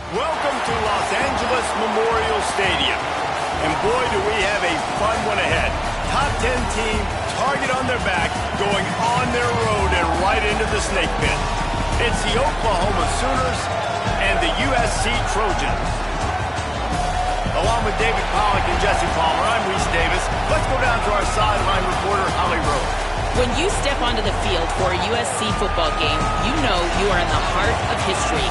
Welcome to Los Angeles Memorial Stadium. And boy, do we have a fun one ahead. Top 10 team, target on their back, going on their road and right into the snake pit. It's the Oklahoma Sooners and the USC Trojans. Along with David Pollack and Jesse Palmer, I'm Reese Davis. Let's go down to our sideline reporter, Holly Rowe. When you step onto the field for a USC football game, you know you are in the heart of history.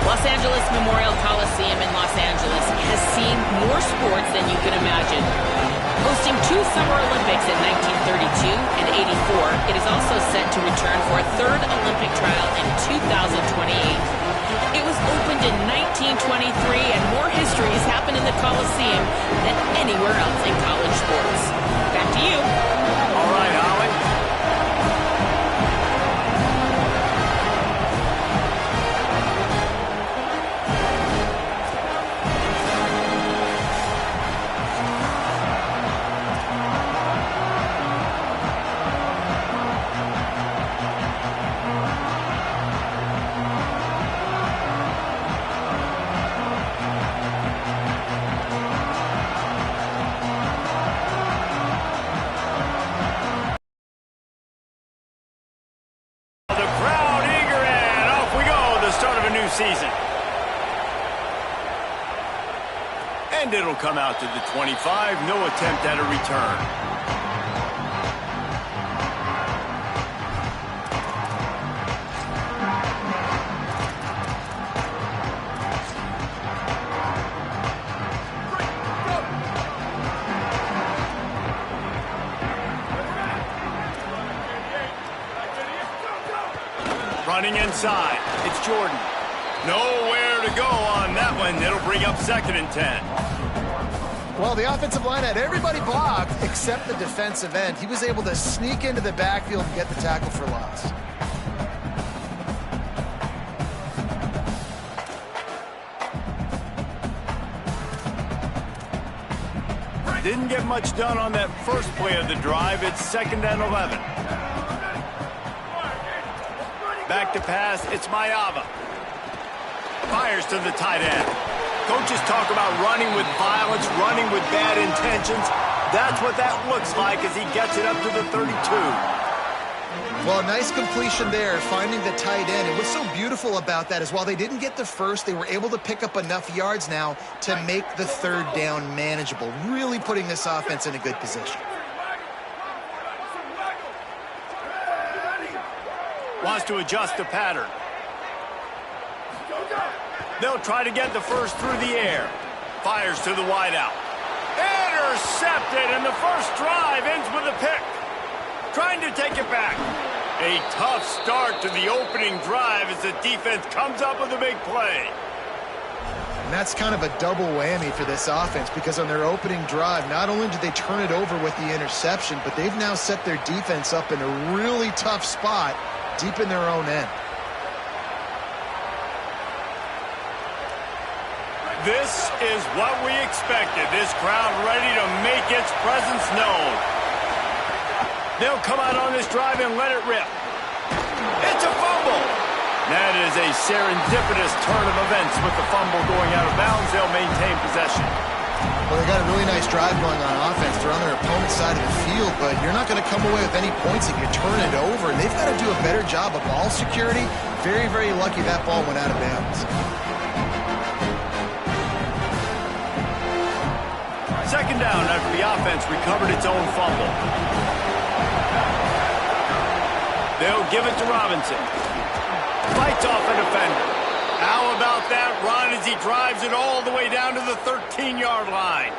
Los Angeles Memorial Coliseum in Los Angeles has seen more sports than you can imagine. Hosting 2 Summer Olympics in 1932 and 84, it is also set to return for a 3rd Olympic trial in 2028. It was opened in 1923, and more history has happened in the Coliseum than anywhere else in college sports. Back to you. All right, Holly. Season. And it'll come out to the 25. No attempt at a return. Running inside. It's Jordan. Nowhere to go on that one. It'll bring up 2nd and 10. Well, the offensive line had everybody blocked except the defensive end. He was able to sneak into the backfield and get the tackle for loss. Didn't get much done on that first play of the drive. It's 2nd and 11. Back to pass. It's Mayava. Fires to the tight end. Coaches talk about running with violence, running with bad intentions. That's what that looks like as he gets it up to the 32. Well, a nice completion there, finding the tight end. And what's so beautiful about that is while they didn't get the first, they were able to pick up enough yards now to make the 3rd down manageable, really putting this offense in a good position. Wants to adjust the pattern. They'll try to get the first through the air. Fires to the wideout. Intercepted, and the first drive ends with a pick. Trying to take it back. A tough start to the opening drive as the defense comes up with a big play. And that's kind of a double whammy for this offense because on their opening drive, not only did they turn it over with the interception, but they've now set their defense up in a really tough spot deep in their own end. This is what we expected. This crowd ready to make its presence known. They'll come out on this drive and let it rip. It's a fumble. That is a serendipitous turn of events with the fumble going out of bounds. They'll maintain possession. Well, they got a really nice drive going on offense. They're on their opponent's side of the field, but you're not going to come away with any points if you turn it over. And they've got to do a better job of ball security. Very, very lucky that ball went out of bounds. Second down after the offense recovered its own fumble. They'll give it to Robinson. Fights off a defender. How about that run as he drives it all the way down to the 13-yard line?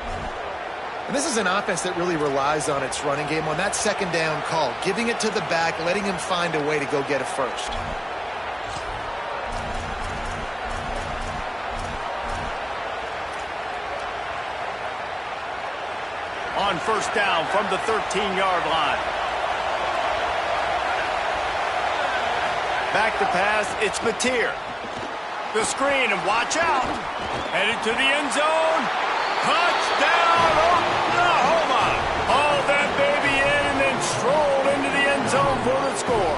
And this is an offense that really relies on its running game on that second down call, giving it to the back, letting him find a way to go get a first. On first down from the 13-yard line. Back to pass, it's Mateer. The screen, and watch out. Headed to the end zone. Touchdown, Oklahoma. Haul that baby in and then stroll into the end zone for the score.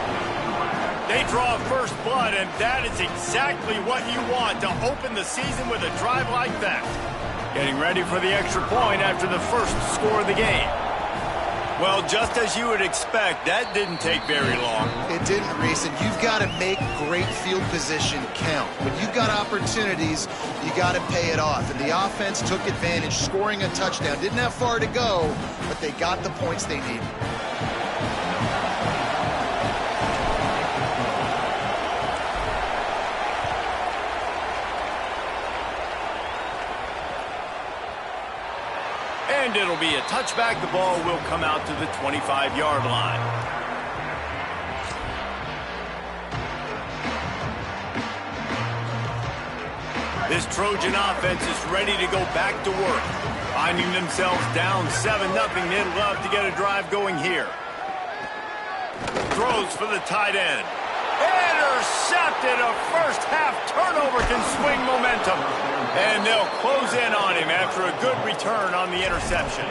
They draw first blood, and that is exactly what you want to open the season with a drive like that. Getting ready for the extra point after the first score of the game. Well, just as you would expect, that didn't take very long. It didn't, Reese, and you've got to make great field position count. When you've got opportunities, you got to pay it off. And the offense took advantage, scoring a touchdown. Didn't have far to go, but they got the points they needed. And it'll be a touchback. The ball will come out to the 25-yard line. This Trojan offense is ready to go back to work. Finding themselves down 7-0. They'd love to get a drive going here. Throws for the tight end. Intercepted. A first half turnover can swing momentum. And they'll close in on him after a good return on the interception.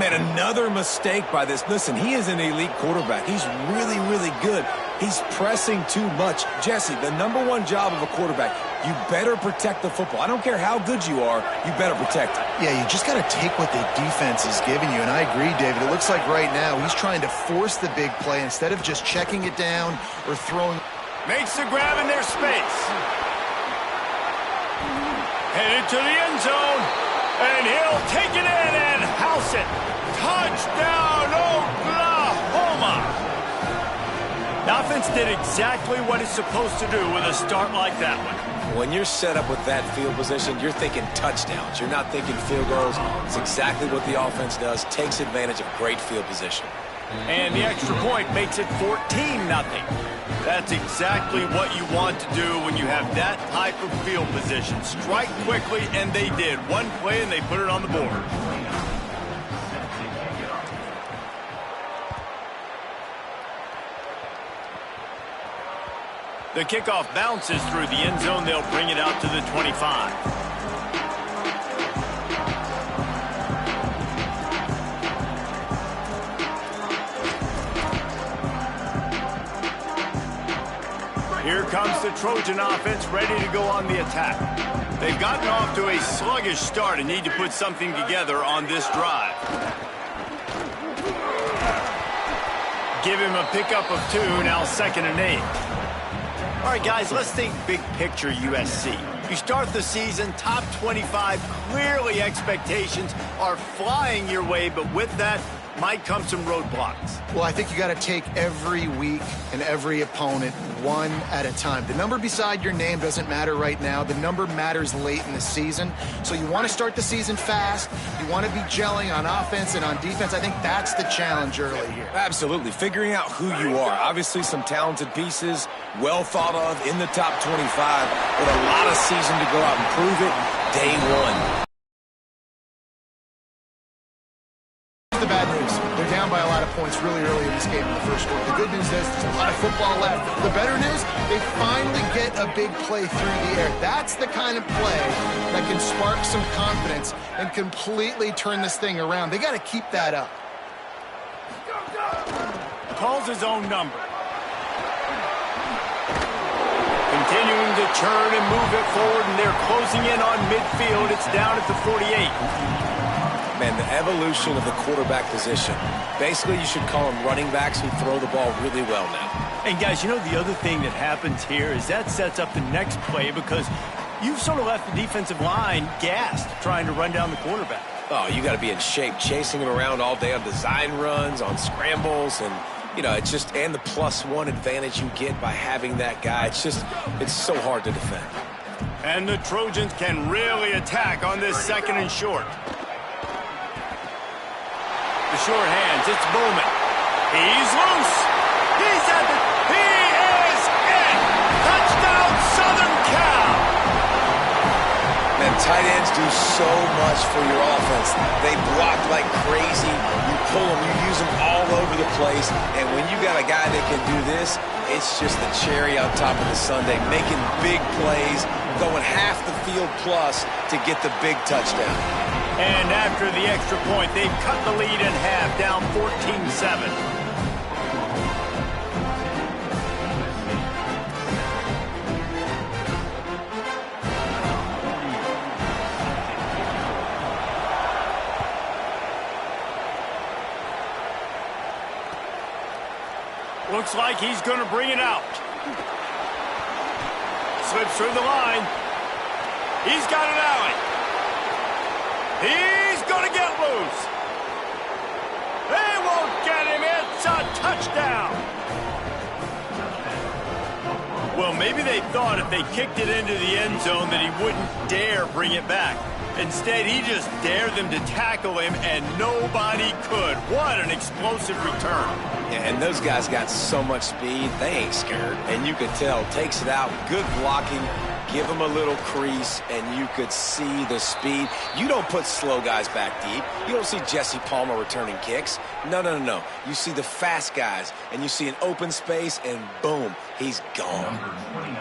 Man, another mistake by this. Listen, he is an elite quarterback. He's really, really good. He's pressing too much. Jesse, the #1 job of a quarterback, you better protect the football. I don't care how good you are, you better protect it. Yeah, you just got to take what the defense is giving you. And I agree, David. It looks like right now he's trying to force the big play instead of just checking it down or throwing. Makes the grab in their space. Headed to the end zone, and he'll take it in and house it. Touchdown, Oklahoma! The offense did exactly what it's supposed to do with a start like that one. When you're set up with that field position, you're thinking touchdowns. You're not thinking field goals. It's exactly what the offense does, takes advantage of great field position. And the extra point makes it 14-0. That's exactly what you want to do when you have that type of field position. Strike quickly, and they did. One play, and they put it on the board. The kickoff bounces through the end zone. They'll bring it out to the 25. Here comes the Trojan offense ready to go on the attack. They've gotten off to a sluggish start and need to put something together on this drive. Give him a pickup of 2, now 2nd and 8. All right, guys, let's think big picture USC. You start the season top 25. Clearly expectations are flying your way, but with that might come some roadblocks. Well, I think you got to take every week and every opponent one at a time. The number beside your name doesn't matter right now. The number matters late in the season. So you want to start the season fast. You want to be gelling on offense and on defense. I think that's the challenge early here. Absolutely. Figuring out who you are. Obviously some talented pieces, well thought of in the top 25, with a lot of season to go out and prove it day one. The bad news, they're down by a lot of points really early in this game in the first quarter. The good news is there's a lot of football left. The better news, they finally get a big play through the air. That's the kind of play that can spark some confidence and completely turn this thing around. They got to keep that up. Calls his own number. continuing to churn and move it forward, and they're closing in on midfield. It's down at the 48. Man, the evolution of the quarterback position. Basically, you should call them running backs who throw the ball really well now. And, guys, you know the other thing that happens here is that sets up the next play because you've sort of left the defensive line gassed trying to run down the quarterback. Oh, you got to be in shape, chasing him around all day on design runs, on scrambles, and, you know, it's just, and the +1 advantage you get by having that guy. It's so hard to defend. And the Trojans can really attack on this 2nd and short. The short hands, it's Bowman. He's loose. He is in. Touchdown, Southern Cal. Man, tight ends do so much for your offense. They block like crazy. You pull them, you use them all over the place. And when you got a guy that can do this, it's just the cherry on top of the sundae, making big plays, going half the field plus to get the big touchdown. And after the extra point, they've cut the lead in half, down 14-7. Looks like he's going to bring it out. Slips through the line. He's got an alley. He's going to get loose. They won't get him. It's a touchdown. Well, maybe they thought if they kicked it into the end zone that he wouldn't dare bring it back. Instead, he just dared them to tackle him, and nobody could. What an explosive return. Yeah, and those guys got so much speed, they ain't scared. And you could tell, takes it out, good blocking, give them a little crease, and you could see the speed. You don't put slow guys back deep. You don't see Jesse Palmer returning kicks. No. You see the fast guys, and you see an open space, and boom, he's gone. Number 29,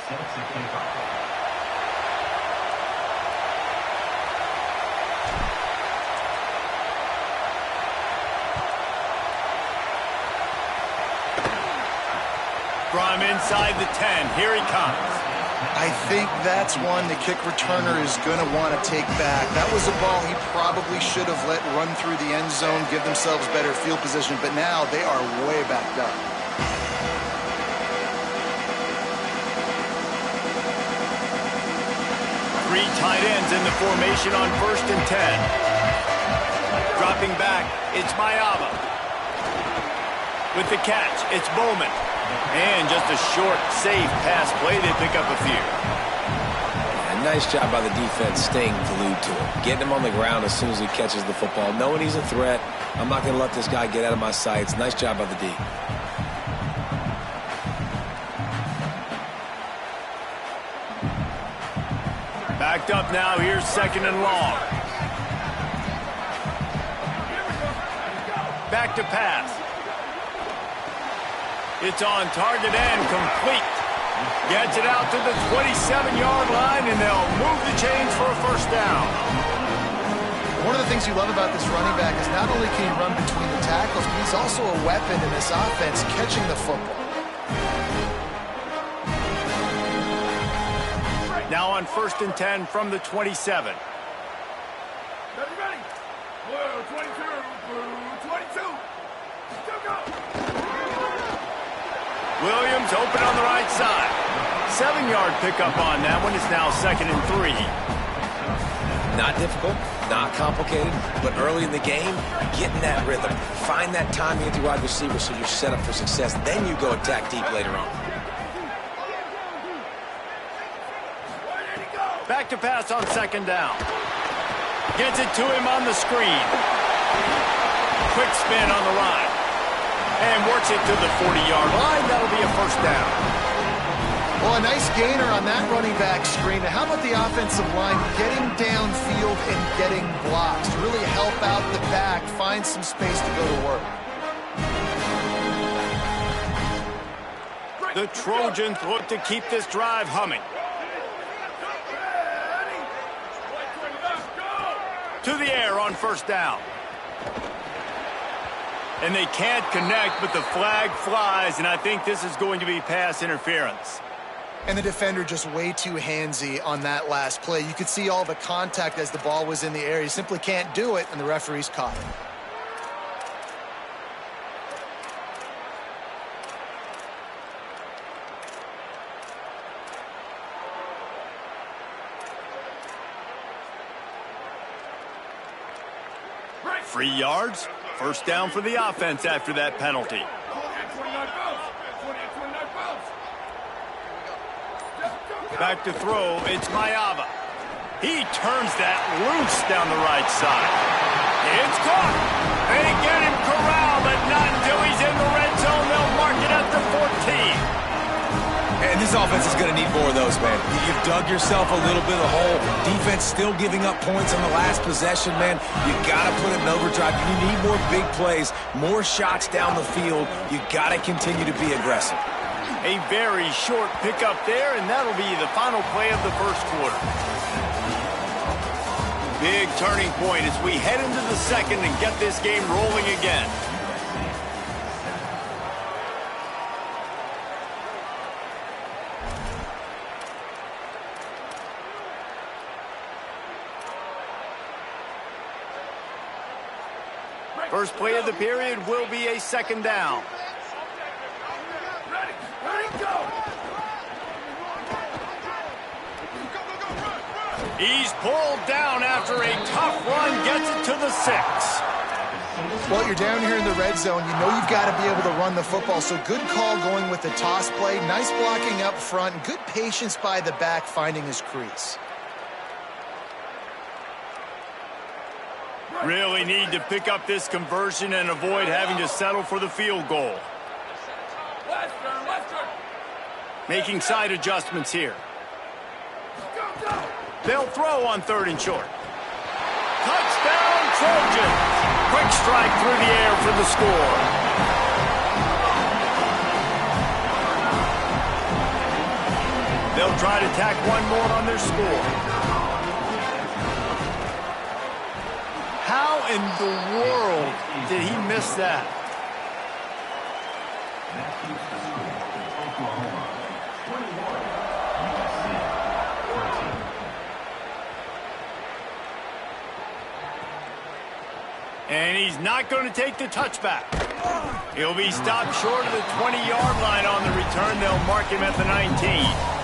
sets the kickoff. From inside the 10, here he comes. I think that's one the kick returner is going to want to take back. That was a ball he probably should have let run through the end zone, give themselves better field position, but now they are way backed up. Three tight ends in the formation on 1st and 10. Dropping back, it's Mayava. With the catch, it's Bowman. And just a short, safe pass play. They pick up a few. A nice job by the defense staying glued to him. Getting him on the ground as soon as he catches the football. Knowing he's a threat. I'm not going to let this guy get out of my sights. Nice job by the D. Backed up now. Here's 2nd and long. Back to pass. It's on target and complete. Gets it out to the 27-yard line, and they'll move the chains for a 1st down. One of the things you love about this running back is not only can he run between the tackles, but he's also a weapon in this offense, catching the football. Now on 1st and 10 from the 27. Ready? Blue 22, blue 22. Still go. Williams open on the right side. 7-yard pickup on that one. It's now 2nd and 3. Not difficult, not complicated, but early in the game, get in that rhythm. Find that timing at the wide receiver so you're set up for success. Then you go attack deep later on. Back to pass on 2nd down. Gets it to him on the screen. Quick spin on the line. And works it to the 40-yard line. That'll be a 1st down. Well, a nice gainer on that running back screen. Now, how about the offensive line getting downfield and getting blocks to really help out the back, find some space to go to work? The Trojans look to keep this drive humming. To the air on 1st down. And they can't connect, but the flag flies, and I think this is going to be pass interference. And the defender just way too handsy on that last play. You could see all the contact as the ball was in the air. He simply can't do it, and the referee's caught him. Free yards. First down for the offense after that penalty. Back to throw. It's Mayava. He turns that loose down the right side. It's caught. They get him corralled, but not until he's in the red zone. They'll mark it at the 14. And this offense is going to need more of those, man. You've dug yourself a little bit of a hole. Defense still giving up points on the last possession, man. You got to put it in overdrive. You need more big plays, more shots down the field. You got to continue to be aggressive. A very short pickup there, and that'll be the final play of the first quarter. Big turning point as we head into the second and get this game rolling again. First play of the period will be a second down. Ready, go! He's pulled down after a tough run, gets it to the 6. Well, you're down here in the red zone. You know you've got to be able to run the football, so good call going with the toss play. Nice blocking up front. Good patience by the back finding his crease. Really need to pick up this conversion and avoid having to settle for the field goal. Making side adjustments here. They'll throw on 3rd and short. Touchdown, Trojans! Quick strike through the air for the score. They'll try to tack one more on their score. How in the world did he miss that? And he's not going to take the touchback. He'll be stopped short of the 20-yard line on the return. They'll mark him at the 19.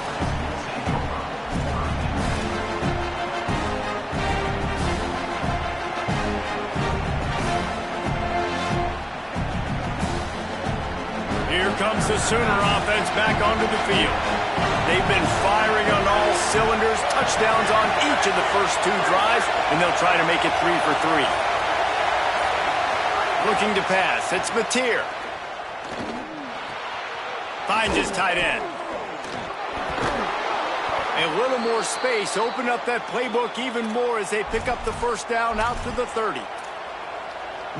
Here comes the Sooner offense back onto the field. They've been firing on all cylinders, touchdowns on each of the first 2 drives, and they'll try to make it 3 for 3. Looking to pass, it's Mateer. Finds his tight end. A little more space, open up that playbook even more as they pick up the first down out to the 30.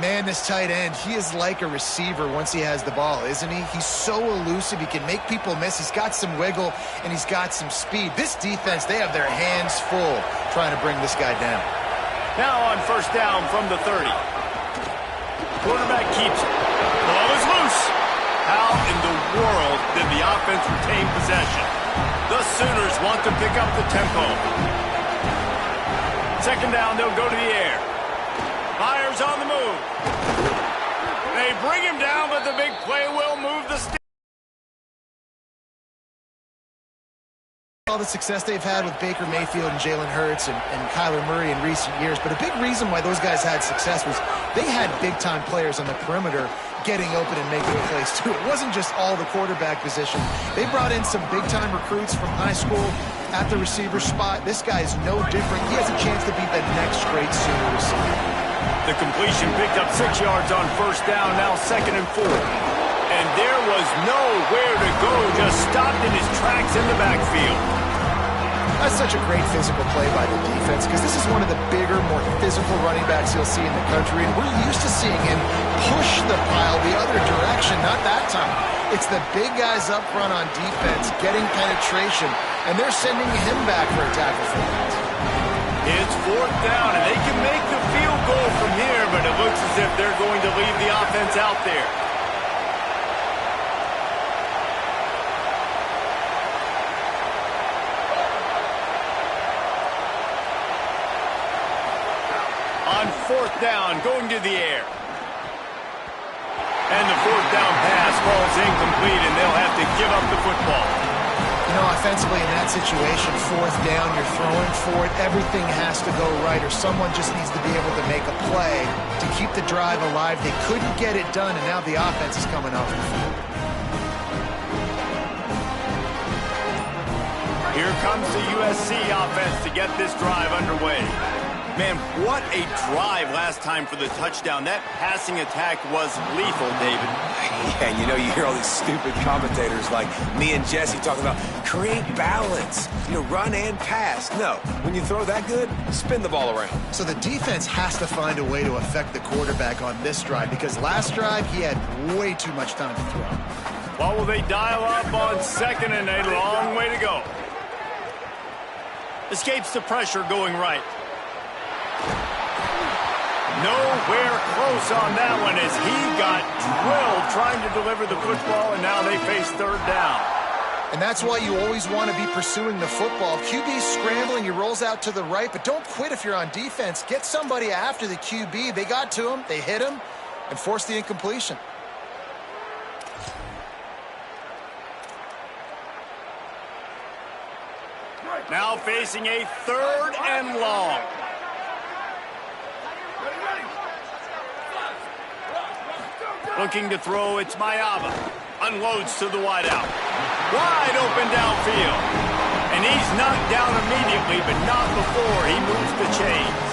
Man, this tight end, he is like a receiver once he has the ball, isn't he? He's so elusive. He can make people miss. He's got some wiggle, and he's got some speed. This defense, they have their hands full trying to bring this guy down. Now on first down from the 30. Quarterback keeps it. Ball is loose. How in the world did the offense retain possession? The Sooners want to pick up the tempo. Second down, they'll go to the air. Myers on the move. They bring him down, but the big play will move the stick. All the success they've had with Baker Mayfield and Jalen Hurts and Kyler Murray in recent years, but a big reason why those guys had success was they had big-time players on the perimeter getting open and making plays too. It wasn't just all the quarterback position. They brought in some big-time recruits from high school at the receiver spot. This guy is no different. He has a chance to be the next great Sooner receiver. The completion picked up 6 yards on first down, now 2nd and 4. And there was nowhere to go, just stopped in his tracks in the backfield. That's such a great physical play by the defense because this is one of the bigger, more physical running backs you'll see in the country, and we're used to seeing him push the pile the other direction, not that time. It's the big guys up front on defense getting penetration, and they're sending him back for a tackle for that. It's 4th down, and they can make the field goal from here, but it looks as if they're going to leave the offense out there. down, going to the air. And the fourth down pass falls incomplete, and they'll have to give up the football. You know, offensively in that situation, fourth down, you're throwing for it. Everything has to go right, or someone just needs to be able to make a play to keep the drive alive. They couldn't get it done, and now the offense is coming off the field. Here comes the USC offense to get this drive underway. Man, what a drive last time for the touchdown. That passing attack was lethal, David. Yeah, you know, you hear all these stupid commentators like me and Jesse talking about create balance, you know, run and pass. No, when you throw that good, spin the ball around. So the defense has to find a way to affect the quarterback on this drive, because last drive he had way too much time to throw. What will they dial up on second and a long way to go? Escapes the pressure going right. Nowhere close on that one as he got drilled trying to deliver the football, and now they face third down. And that's why you always want to be pursuing the football. QB's scrambling, he rolls out to the right, but don't quit if you're on defense. Get somebody after the QB. They got to him, they hit him, and forced the incompletion. Now facing a third and long. Looking to throw, it's Mayava. Unloads to the wideout. Wide open downfield. And he's knocked down immediately, but not before he moves the chains.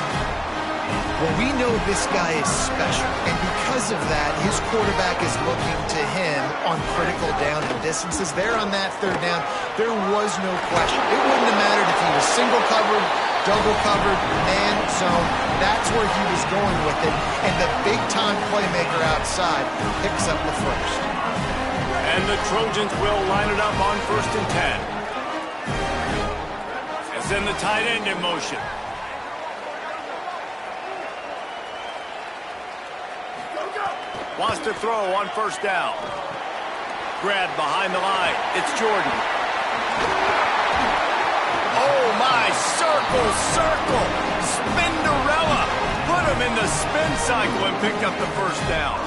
Well, we know this guy is special, and because of that, his quarterback is looking to him on critical down and distances. There on that third down, there was no question. It wouldn't have mattered if he was single covered, double covered, man zone. That's where he was going with it, and the big-time playmaker outside picks up the first. And the Trojans will line it up on 1st and 10. As in the tight end in motion. Wants to throw on 1st down. Grab behind the line. It's Jordan. Oh, my. Circle. Spinderella. Put him in the spin cycle and picked up the 1st down.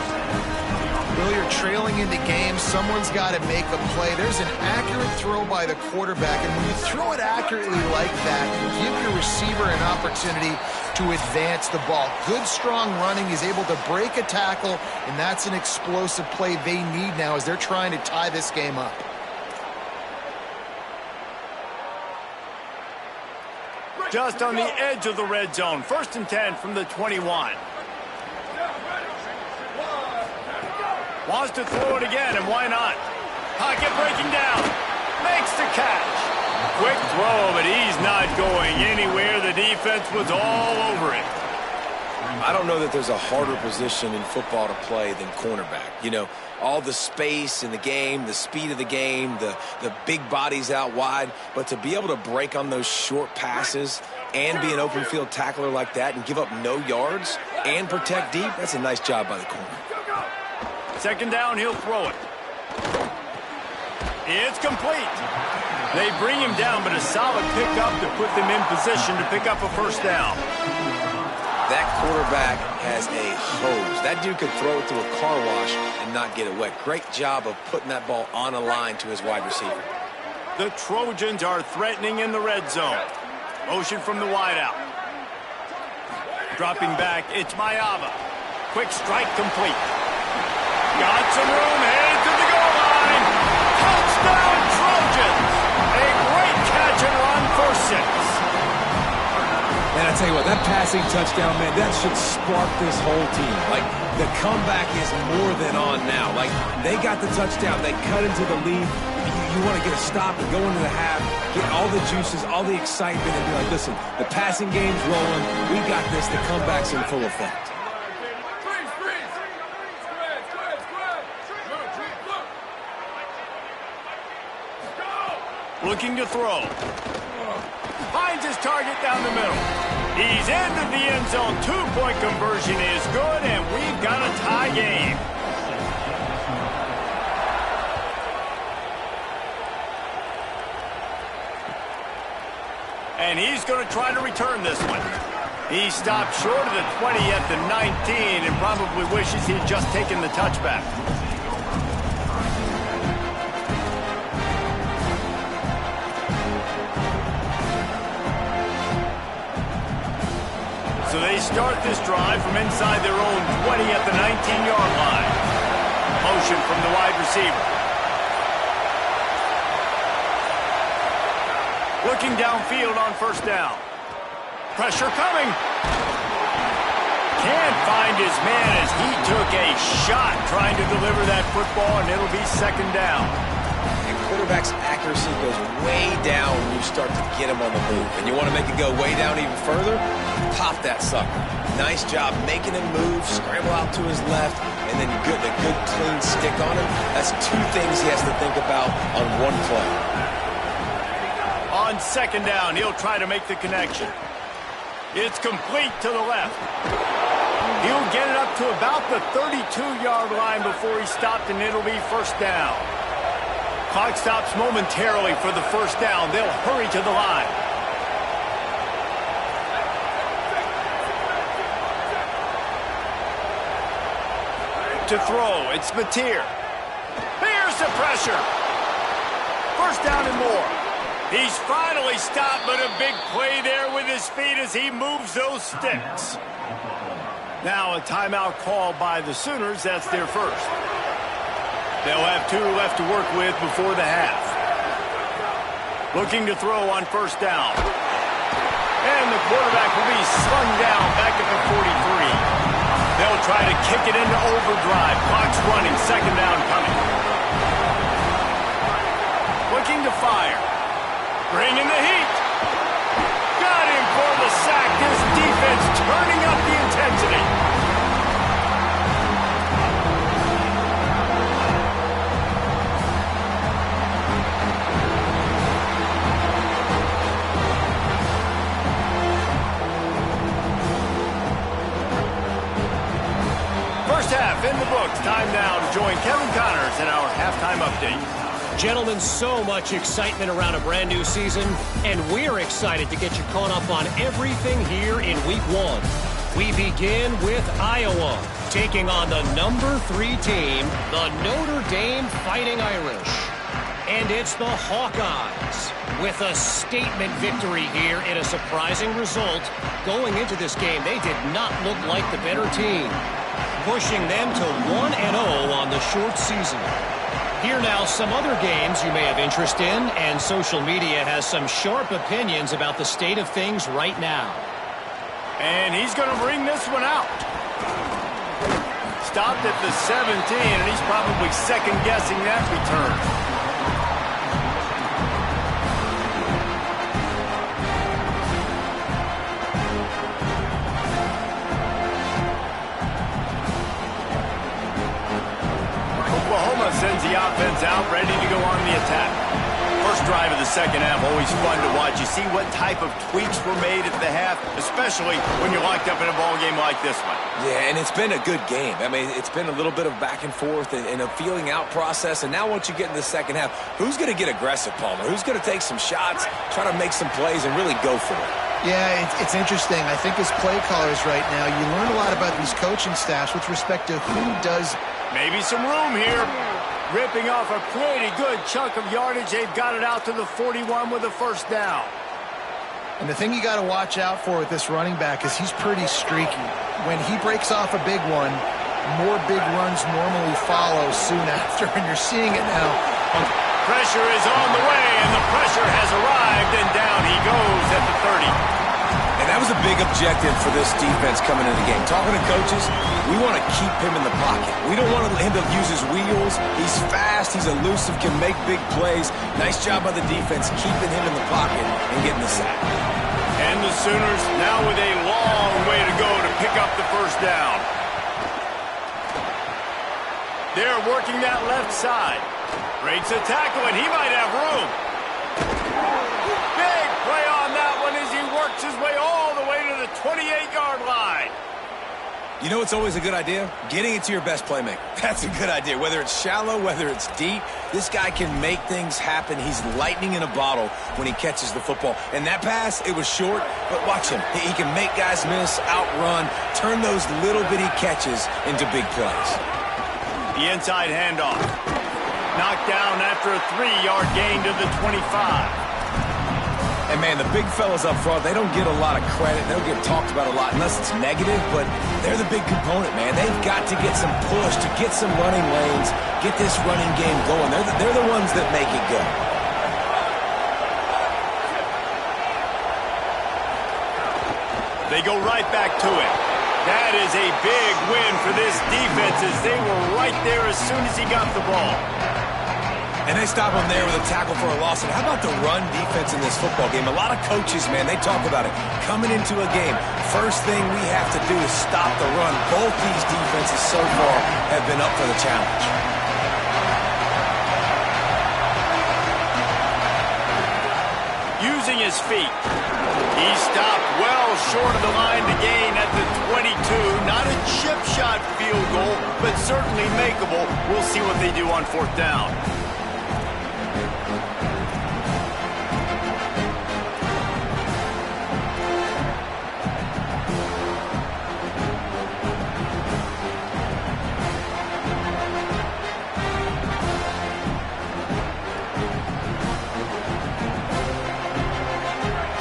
Well, you're trailing into games. Someone's got to make a play. There's an accurate throw by the quarterback, and when you throw it accurately like that, you give your receiver an opportunity to advance the ball. Good, strong running. He's able to break a tackle, and that's an explosive play they need now as they're trying to tie this game up. Just on the edge of the red zone. 1st and 10 from the 21. Wants to throw it again, and why not? Pocket breaking down. Makes the catch. Quick throw, but he's not going anywhere. The defense was all over it. I don't know that there's a harder position in football to play than cornerback. You know, all the space in the game, the speed of the game, the big bodies out wide. But to be able to break on those short passes and be an open field tackler like that and give up no yards and protect deep, that's a nice job by the corner. 2nd down, he'll throw it. It's complete. They bring him down, but a solid pickup to put them in position to pick up a 1st down. That quarterback has a hose. That dude could throw it through a car wash and not get it wet. Great job of putting that ball on a line to his wide receiver. The Trojans are threatening in the red zone. Motion from the wideout. Dropping back, it's Mayava. Quick strike complete. Got some room, headed to the goal line. Touchdown, Trojans! A great catch and run for 6. Man, I tell you what, that passing touchdown, man, that should spark this whole team. Like, the comeback is more than on now. Like, they got the touchdown. They cut into the lead. You want to get a stop and go into the half, get all the juices, all the excitement, and be like, listen, the passing game's rolling. We got this. The comeback's in full effect. Looking to throw. Finds his target down the middle. He's into the end zone. 2-point conversion is good, and we've got a tie game. And he's going to try to return this one. He stopped short of the 20 at the 19 and probably wishes he'd just taken the touchback. So they start this drive from inside their own 20 at the 19-yard line. Motion from the wide receiver. Looking downfield on first down. Pressure coming. Can't find his man as he took a shot trying to deliver that football, and it'll be second down. And quarterback's accuracy goes way down when you start to get him on the move. And you want to make it go way down even further? Pop that sucker. Nice job making him move, scramble out to his left, and then a good clean stick on him. That's two things he has to think about on one play. On second down, he'll try to make the connection. It's complete to the left. He'll get it up to about the 32-yard line before he stopped, and it'll be first down. Clock stops momentarily for the first down. They'll hurry to the line. To throw, it's Mateer. Here's the pressure. First down and more. He's finally stopped, but a big play there with his feet as he moves those sticks. Now a timeout call by the Sooners. That's their first. They'll have 2 left to work with before the half. Looking to throw on first down. And the quarterback will be slung down back at the 43. They'll try to kick it into overdrive. Clock's running. Second down coming. Looking to fire. Bringing the heat. Got him for the sack. This defense turning up the intensity. First half in the books. Time now to join Kevin Connors in our halftime update. Gentlemen, so much excitement around a brand new season, and we're excited to get you caught up on everything here in Week 1. We begin with Iowa, taking on the number 3 team, the Notre Dame Fighting Irish. And it's the Hawkeyes with a statement victory here in a surprising result. Going into this game, they did not look like the better team, pushing them to 1-0 on the short season. Here now, some other games you may have interest in, and social media has some sharp opinions about the state of things right now. And he's going to bring this one out. Stopped at the 17, and he's probably second-guessing that return. Sends the offense out, ready to go on the attack. First drive of the second half, always fun to watch. You see what type of tweaks were made at the half, especially when you're locked up in a ball game like this one. Yeah, and it's been a good game. I mean, it's been a little bit of back and forth and a feeling out process. And now once you get in the second half, who's going to get aggressive, Palmer? Who's going to take some shots, try to make some plays, and really go for it? Yeah, it's interesting. I think as play callers right now, you learn a lot about these coaching staffs with respect to who does. Maybe some room here. Ripping off a pretty good chunk of yardage. They've got it out to the 41 with a first down. And the thing you got to watch out for with this running back is he's pretty streaky. When he breaks off a big one, more big runs normally follow soon after, and you're seeing it now. Pressure is on the way, and the pressure has arrived, and down he goes at the 30. And that was a big objective for this defense coming into the game. Talking to coaches, we want to keep him in the pocket. We don't want him to use his wheels. He's fast, he's elusive, can make big plays. Nice job by the defense keeping him in the pocket and getting the sack. And the Sooners now with a long way to go to pick up the first down. They're working that left side. Breaks a tackle, and he might have room. Big play on that one as he works his way all the way to the 28-yard line. You know it's always a good idea? Getting it to your best playmaker. That's a good idea. Whether it's shallow, whether it's deep, this guy can make things happen. He's lightning in a bottle when he catches the football. And that pass, it was short, but watch him. He can make guys miss, outrun, turn those little bitty catches into big plays. The inside handoff. Knocked down after a 3-yard gain to the 25. And, man, the big fellas up front, they don't get a lot of credit. They don't get talked about a lot unless it's negative, but they're the big component, man. They've got to get some push, to get some running lanes, get this running game going. They're the ones that make it go. They go right back to it. That is a big win for this defense as they were right there as soon as he got the ball. And they stop him there with a tackle for a loss. And how about the run defense in this football game? A lot of coaches, man, they talk about it. Coming into a game, first thing we have to do is stop the run. Both these defenses so far have been up for the challenge. Using his feet. He stopped well short of the line to gain at the 22. Not a chip shot field goal, but certainly makeable. We'll see what they do on 4th down.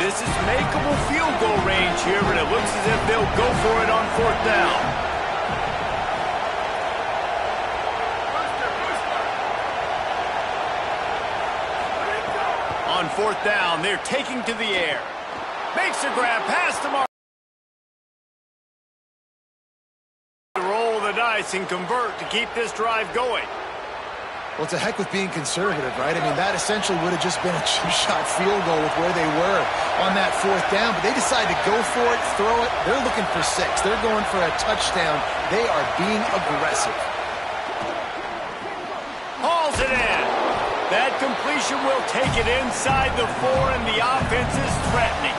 This is makeable field goal range here, but it looks as if they'll go for it on 4th down. On 4th down, they're taking to the air. Makes a grab past the mark. Roll the dice and convert to keep this drive going. Well, it's a heck with being conservative, right? I mean, that essentially would have just been a chip-shot field goal with where they were on that 4th down. But they decided to go for it, throw it. They're looking for 6. They're going for a touchdown. They are being aggressive. Hauls it in. That completion will take it inside the 4, and the offense is threatening.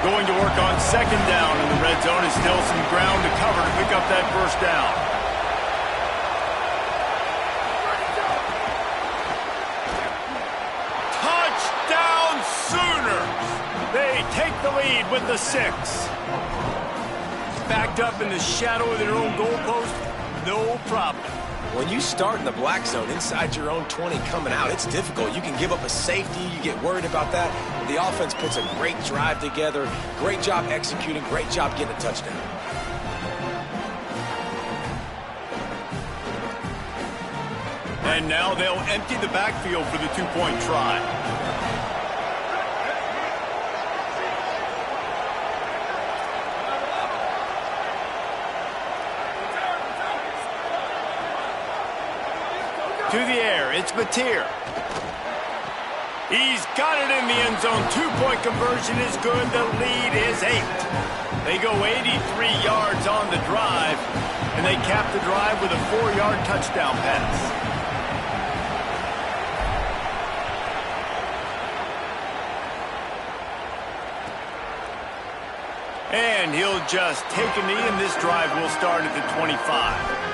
Going to work on 2nd down, and the red zone is still some ground to cover to pick up that 1st down. They take the lead with the 6. Backed up in the shadow of their own goalpost, no problem. When you start in the black zone inside your own 20 coming out, it's difficult. You can give up a safety. You get worried about that. The offense puts a great drive together. Great job executing. Great job getting a touchdown. And now they'll empty the backfield for the 2-point try. To the air, it's Mateer. He's got it in the end zone. 2-point conversion is good. The lead is 8. They go 83 yards on the drive, and they cap the drive with a 4-yard touchdown pass. And he'll just take a knee, and this drive will start at the 25.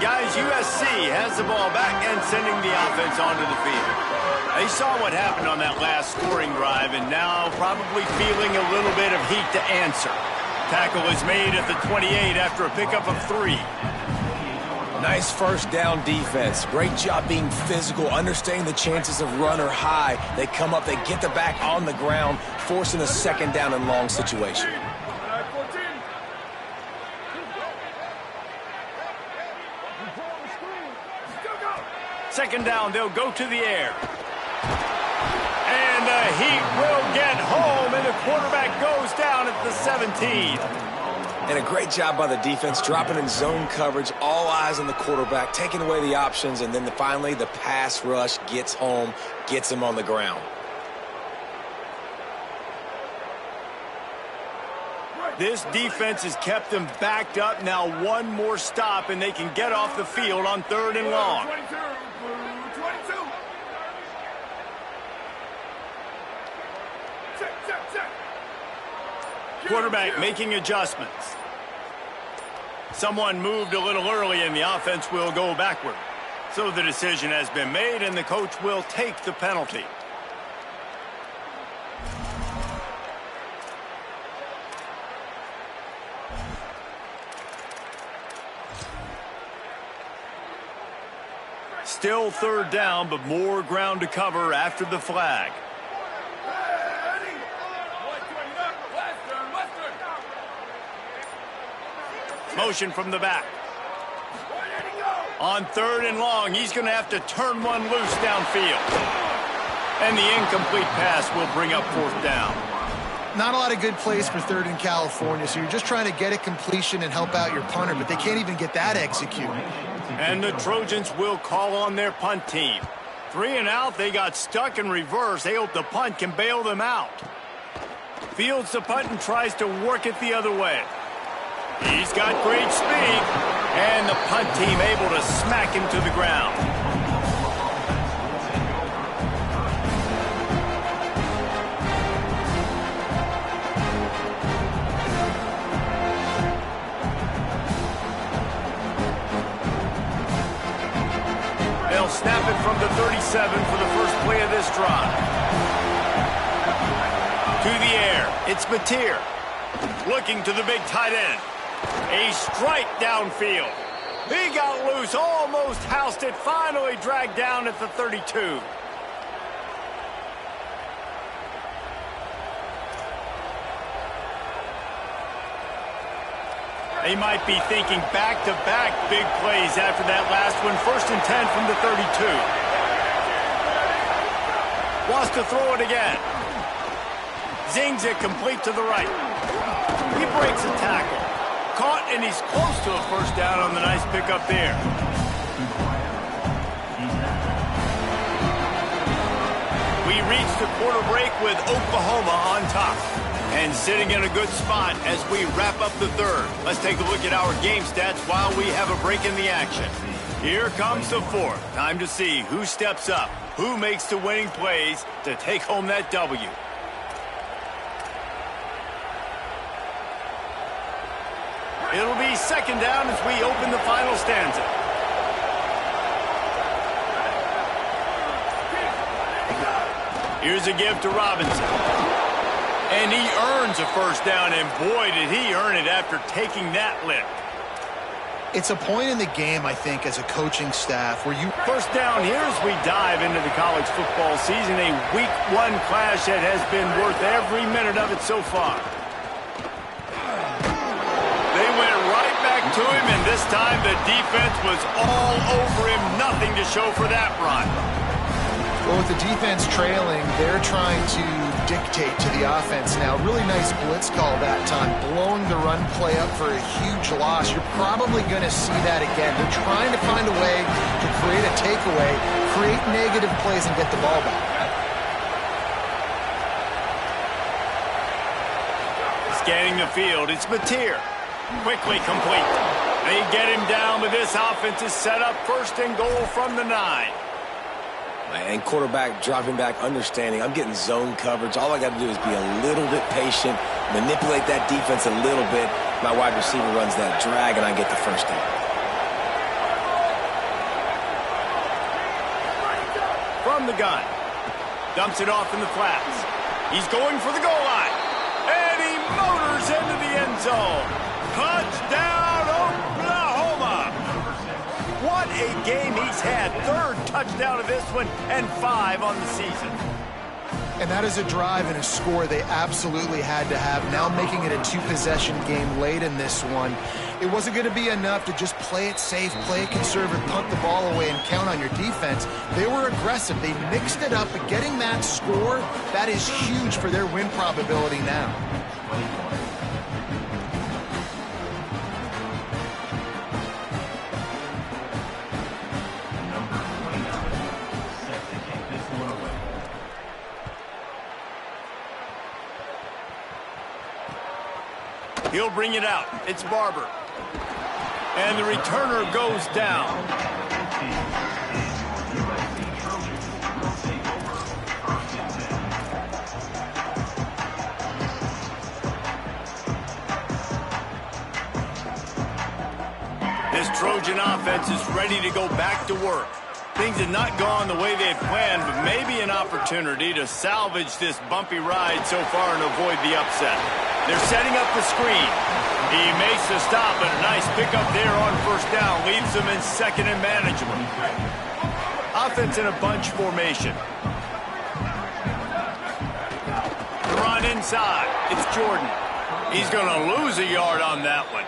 Guys, USC has the ball back and sending the offense onto the field. They saw what happened on that last scoring drive and now probably feeling a little bit of heat to answer. Tackle is made at the 28 after a pickup of 3. Nice 1st down defense. Great job being physical, understanding the chances of run or high. They come up, they get the back on the ground, forcing a 2nd down and long situation. 2nd down, they'll go to the air. And the Heat will get home, and the quarterback goes down at the 17. And a great job by the defense, dropping in zone coverage, all eyes on the quarterback, taking away the options, and then finally the pass rush gets home, gets him on the ground. This defense has kept them backed up. Now one more stop, and they can get off the field on 3rd and long. quarterback making adjustments. Someone moved a little early and the offense will go backward. So the decision has been made and the coach will take the penalty. Still third down, but more ground to cover after the flag. Motion from the back. On third and long, he's going to have to turn one loose downfield. And the incomplete pass will bring up fourth down. Not a lot of good plays for third in California, so you're just trying to get a completion and help out your punter, but they can't even get that executed. And the Trojans will call on their punt team. 3 and out, they got stuck in reverse. They hope the punt can bail them out. Fields the punt and tries to work it the other way. He's got great speed, and the punt team able to smack him to the ground. They'll snap it from the 37 for the first play of this drive. To the air, it's Mateer. Looking to the big tight end. A strike downfield. He got loose, almost housed it, finally dragged down at the 32. They might be thinking back-to-back big plays after that last one. 1st and 10 from the 32. Wants to throw it again. Zings it complete to the right. He breaks a tackle. Caught, and he's close to a first down on the nice pickup there. We reach the quarter break with Oklahoma on top. And sitting in a good spot as we wrap up the third. Let's take a look at our game stats while we have a break in the action. Here comes the fourth. Time to see who steps up, who makes the winning plays to take home that W. It'll be second down as we open the final stanza. Here's a give to Robinson. And he earns a first down, and boy, did he earn it after taking that lift. It's a point in the game, I think, as a coaching staff where you... First down here as we dive into the college football season, a week 1 clash that has been worth every minute of it so far. They went right back to him, and this time the defense was all over him. Nothing to show for that run. Well, with the defense trailing, they're trying to dictate to the offense now. Really nice blitz call that time, blowing the run play up for a huge loss. You're probably going to see that again. They're trying to find a way to create a takeaway, create negative plays, and get the ball back. Scanning the field, it's Mateer. Quickly complete. They get him down, but this offense is set up 1st and goal from the 9. And quarterback dropping back, understanding I'm getting zone coverage. All I got to do is be a little bit patient, manipulate that defense a little bit. My wide receiver runs that drag, and I get the first down. From the gun. Dumps it off in the flats. He's going for the goal line. And he motors into the end zone. Touchdown, Oklahoma! What a game he's had. 3rd touchdown of this one and 5 on the season. And that is a drive and a score they absolutely had to have. Now making it a 2-possession game late in this one. It wasn't going to be enough to just play it safe, play it conservative, punt the ball away, and count on your defense. They were aggressive. They mixed it up, but getting that score, that is huge for their win probability now. He'll bring it out. It's Barber. And the returner goes down. This Trojan offense is ready to go back to work. Things have not gone the way they had planned, but maybe an opportunity to salvage this bumpy ride so far and avoid the upset. They're setting up the screen. He makes the stop, but a nice pickup there on first down. Leaves them in second and manageable. Offense in a bunch formation. The run inside. It's Jordan. He's going to lose a yard on that one.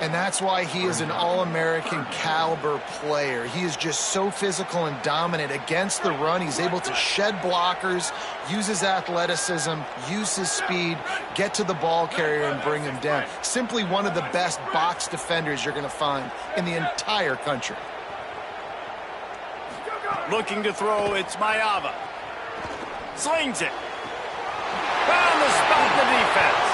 And that's why he is an All-American caliber player. He is just so physical and dominant against the run. He's able to shed blockers, use his athleticism, use his speed, get to the ball carrier and bring him down. Simply one of the best box defenders you're going to find in the entire country. Looking to throw, it's Mayava. Slings it. Found the spot the defense.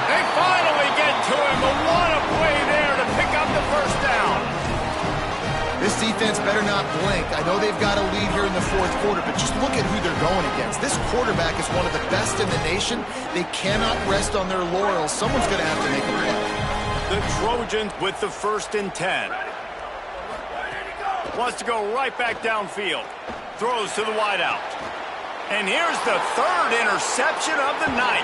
They finally get to him, but what a play there to pick up the first down. This defense better not blink. I know they've got a lead here in the fourth quarter, but just look at who they're going against. This quarterback is one of the best in the nation. They cannot rest on their laurels. Someone's going to have to make a play. The Trojans with the 1st and 10. Wants to go right back downfield. Throws to the wideout. And here's the 3rd interception of the night.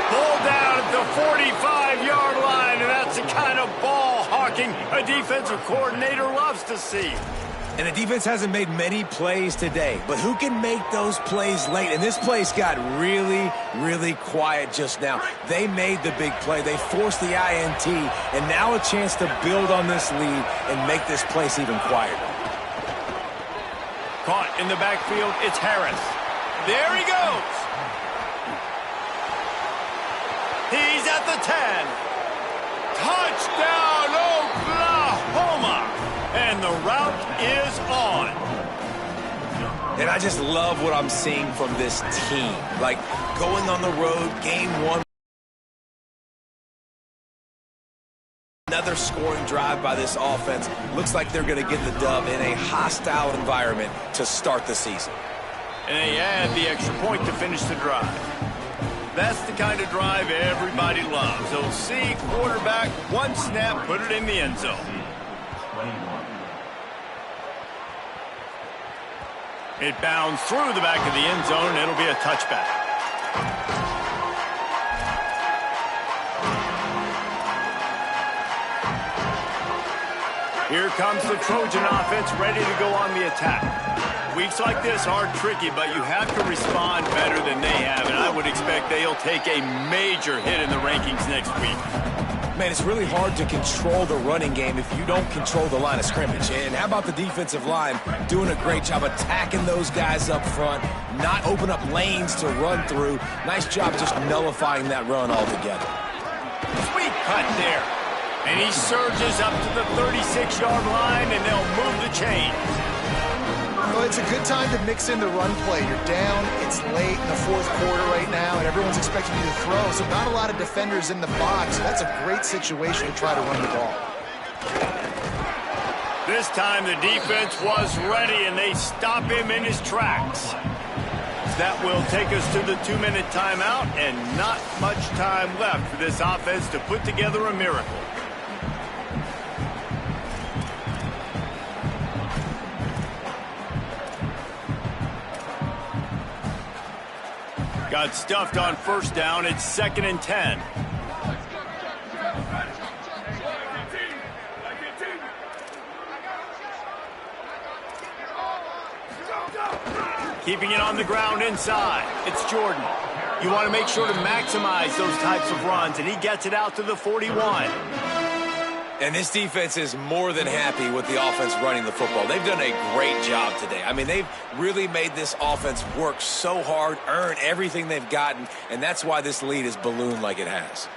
Pulled down at the 45-yard line, and that's the kind of ball hawking a defensive coordinator loves to see. And the defense hasn't made many plays today, but who can make those plays late? And this place got really, really quiet just now. They made the big play. They forced the INT, and now a chance to build on this lead and make this place even quieter. Caught in the backfield, it's Harris. There he goes. He's at the 10. Touchdown, Oklahoma. And the route is on. And I just love what I'm seeing from this team. Like, going on the road, game one. Another scoring drive by this offense. Looks like they're going to get the dub in a hostile environment to start the season. And they add the extra point to finish the drive. That's the kind of drive everybody loves. They'll see quarterback, one snap, put it in the end zone. It bounds through the back of the end zone, and it'll be a touchback. Here comes the Trojan offense ready to go on the attack. Weeks like this are tricky, but you have to respond better than they have, and I would expect they'll take a major hit in the rankings next week. Man, it's really hard to control the running game if you don't control the line of scrimmage. And how about the defensive line doing a great job attacking those guys up front, not open up lanes to run through. Nice job just nullifying that run altogether. Sweet cut there. And he surges up to the 36-yard line, and they'll move the chains. Well, it's a good time to mix in the run play. You're down, it's late in the fourth quarter right now, and everyone's expecting you to throw, so not a lot of defenders in the box. So that's a great situation to try to run the ball. This time the defense was ready, and they stop him in his tracks. That will take us to the 2-minute timeout, and not much time left for this offense to put together a miracle. Got stuffed on first down. It's 2nd and 10. Keeping it on the ground inside. It's Jordan. You want to make sure to maximize those types of runs, and he gets it out to the 41. And this defense is more than happy with the offense running the football. They've done a great job today. I mean, they've really made this offense work so hard, earn everything they've gotten, and that's why this lead is ballooned like it has.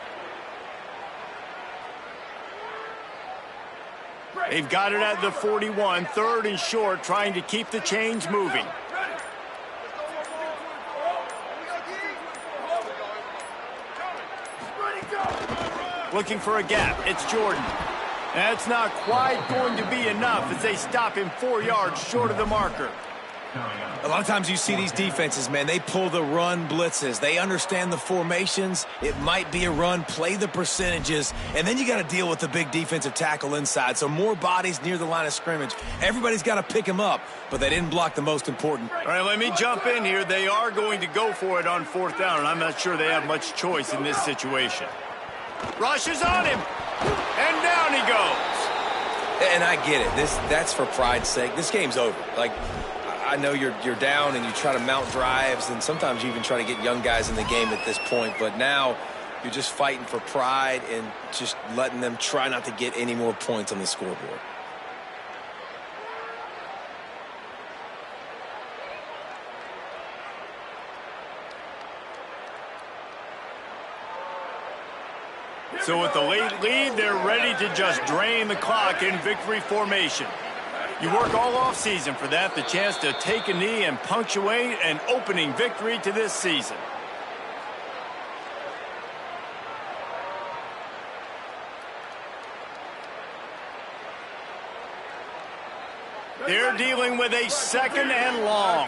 They've got it at the 41, 3rd and short, trying to keep the chains moving. Looking for a gap. It's Jordan. That's not quite going to be enough as they stop him 4 yards short of the marker. A lot of times you see these defenses, man, they pull the run blitzes. They understand the formations. It might be a run, play the percentages, and then you got to deal with the big defensive tackle inside. So more bodies near the line of scrimmage. Everybody's got to pick them up, but they didn't block the most important. All right, let me jump in here. They are going to go for it on 4th down, and I'm not sure they have much choice in this situation. Rushes on him, and down he goes. And I get it. That's for pride's sake. This game's over. Like, I know you're down and you try to mount drives, and sometimes you even try to get young guys in the game at this point. But now you're just fighting for pride and just letting them try not to get any more points on the scoreboard. So with the late lead, they're ready to just drain the clock in victory formation. You work all offseason for that, the chance to take a knee and punctuate an opening victory to this season. They're dealing with a 2nd and long.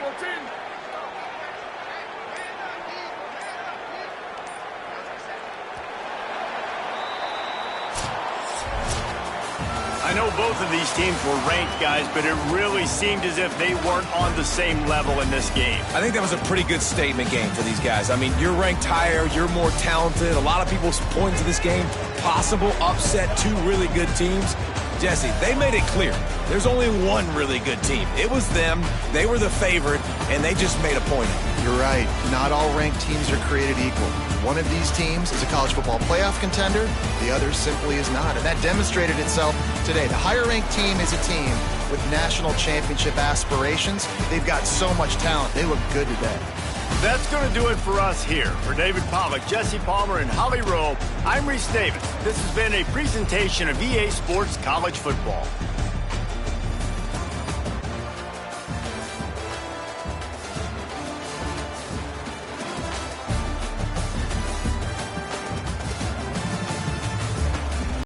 I know both of these teams were ranked, guys, but it really seemed as if they weren't on the same level in this game. I think that was a pretty good statement game for these guys. I mean, you're ranked higher, you're more talented. A lot of people point to this game, possible upset, 2 really good teams. Jesse, they made it clear. There's only one really good team. It was them. They were the favorite, and they just made a point of it. You're right. Not all ranked teams are created equal. One of these teams is a college football playoff contender. The other simply is not. And that demonstrated itself today. The higher-ranked team is a team with national championship aspirations. They've got so much talent. They look good today. That's going to do it for us here. For David Pollack, Jesse Palmer, and Holly Rowe, I'm Reese Davis. This has been a presentation of EA Sports College Football.